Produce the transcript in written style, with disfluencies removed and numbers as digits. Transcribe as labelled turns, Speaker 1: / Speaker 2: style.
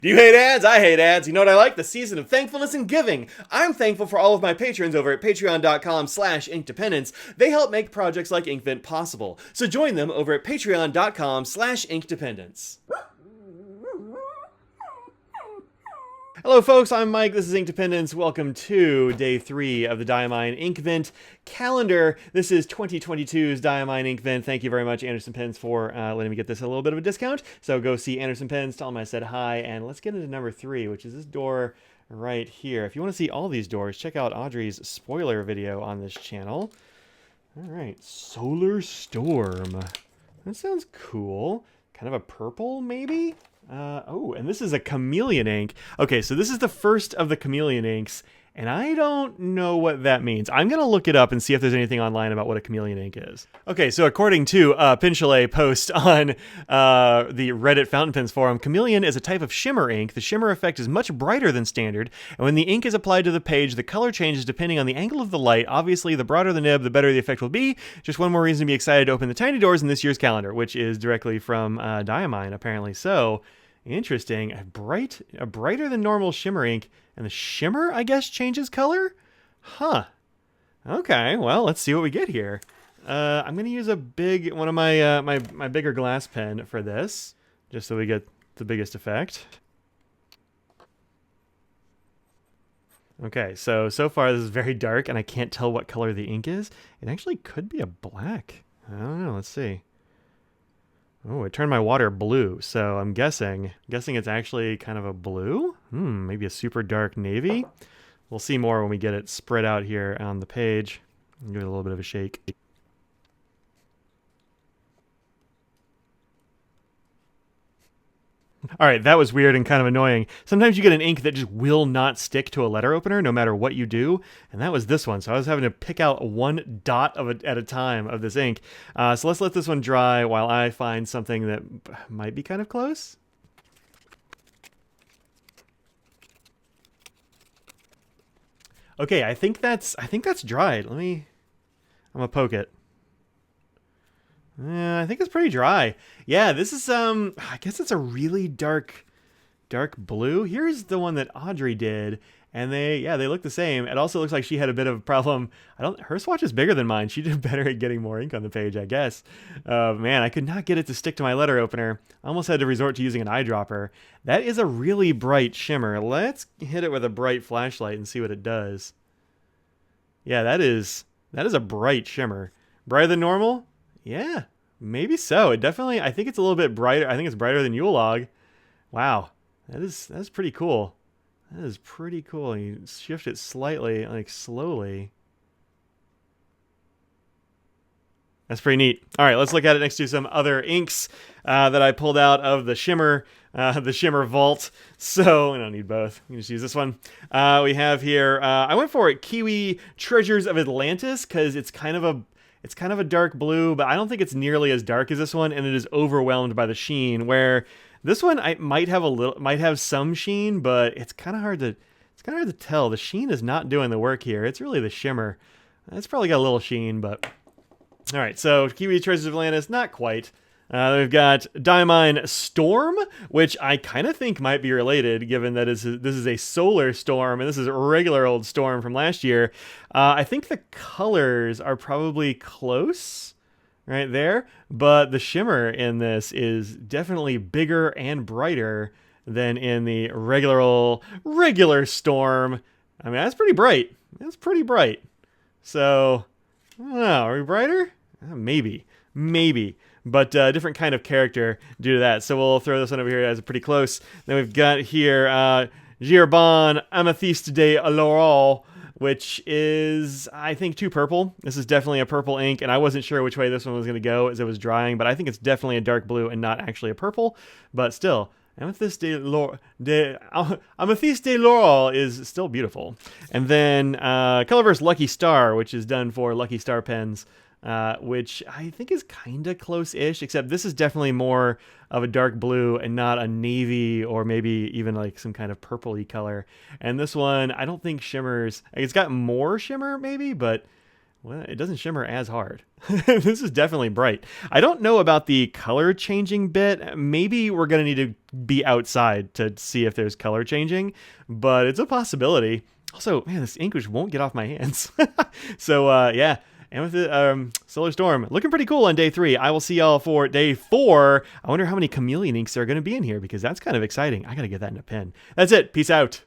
Speaker 1: Do you hate ads? I hate ads. You know what I like? The season of thankfulness and giving. I'm thankful for all of my patrons over at patreon.com/Inkdependence. They help make projects like Inkvent possible. So join them over at patreon.com/Inkdependence. Hello folks, I'm Mike, this is Inkdependence. Welcome to day 3 of the Diamine Inkvent calendar. This is 2022's Diamine Inkvent. Thank you very much, Anderson Pens, for letting me get this a little bit of a discount. So go see Anderson Pens, tell him I said hi, and let's get into number 3, which is this door right here. If you want to see all these doors, check out Audrey's spoiler video on this channel. Alright, Solar Storm. That sounds cool. Kind of a purple, maybe? Oh, and this is a Chameleon ink. Okay, so this is the first of the Chameleon inks, and I don't know what that means. I'm going to look it up and see if there's anything online about what a Chameleon ink is. Okay, so according to Pinchalet post on the Reddit Fountain Pens forum, Chameleon is a type of shimmer ink. The shimmer effect is much brighter than standard, and when the ink is applied to the page, the color changes depending on the angle of the light. Obviously, the broader the nib, the better the effect will be. Just one more reason to be excited to open the tiny doors in this year's calendar, which is directly from Diamine, apparently. So, interesting. A brighter than normal shimmer ink, and the shimmer, I guess, changes color? Huh. Okay, well, let's see what we get here. I'm gonna use one of my my bigger glass pen for this, just so we get the biggest effect. Okay, so far this is very dark, and I can't tell what color the ink is. It actually could be a black. I don't know, let's see. Oh, it turned my water blue, so I'm guessing it's actually kind of a blue? Maybe a super dark navy? We'll see more when we get it spread out here on the page. Give it a little bit of a shake. Alright, that was weird and kind of annoying. Sometimes you get an ink that just will not stick to a letter opener no matter what you do, and that was this one. So I was having to pick out one dot at a time of this ink. So let's let this one dry while I find something that might be kind of close. Okay, I think that's dried. I'm gonna poke it. Yeah, I think it's pretty dry. Yeah, this is I guess it's a really dark blue. Here's the one that Audrey did, and they look the same. It also looks like she had a bit of a problem. Her swatch is bigger than mine. She did better at getting more ink on the page, I guess. Man, I could not get it to stick to my letter opener. I almost had to resort to using an eyedropper. That is a really bright shimmer. Let's hit it with a bright flashlight and see what it does. Yeah, that is a bright shimmer. Brighter than normal? Yeah, maybe so. It definitely, I think it's a little bit brighter. I think it's brighter than Yule log. Wow, that's pretty cool. That is pretty cool. You shift it slightly, like slowly. That's pretty neat. All right, let's look at it next to some other inks that I pulled out of the shimmer vault. So I don't need both. You can just use this one. We have here. I went for it, Kiwi Treasures of Atlantis, because it's kind of a dark blue, but I don't think it's nearly as dark as this one, and it is overwhelmed by the sheen. Where this one might have some sheen, but it's kind of hard to tell. The sheen is not doing the work here. It's really the shimmer. It's probably got a little sheen, but all right. So Kiwi Treasures of Atlantis, not quite. We've got Diamine Storm, which I kind of think might be related, given that this is a solar storm, and this is a regular old storm from last year. I think the colors are probably close, right there, but the shimmer in this is definitely bigger and brighter than in the regular storm. I mean, that's pretty bright. That's pretty bright. So, I don't know, are we brighter? Maybe. But different kind of character due to that. So we'll throw this one over here as pretty close. Then we've got here Girbon Amethyste de Laurel, which is, I think, too purple. This is definitely a purple ink, and I wasn't sure which way this one was going to go as it was drying, but I think it's definitely a dark blue and not actually a purple. But still, Amethyste de Laurel is still beautiful. And then Colorverse Lucky Star, which is done for Lucky Star pens. Which I think is kind of close-ish, except this is definitely more of a dark blue and not a navy or maybe even like some kind of purpley color. And this one, I don't think shimmers. It's got more shimmer maybe, but Well, it doesn't shimmer as hard. This is definitely bright. I don't know about the color changing bit. Maybe we're going to need to be outside to see if there's color changing, but it's a possibility. Also, man, this ink won't get off my hands. So, yeah. And with the Solar Storm, looking pretty cool on day 3. I will see y'all for day 4. I wonder how many Chameleon inks are going to be in here, because that's kind of exciting. I got to get that in a pen. That's it. Peace out.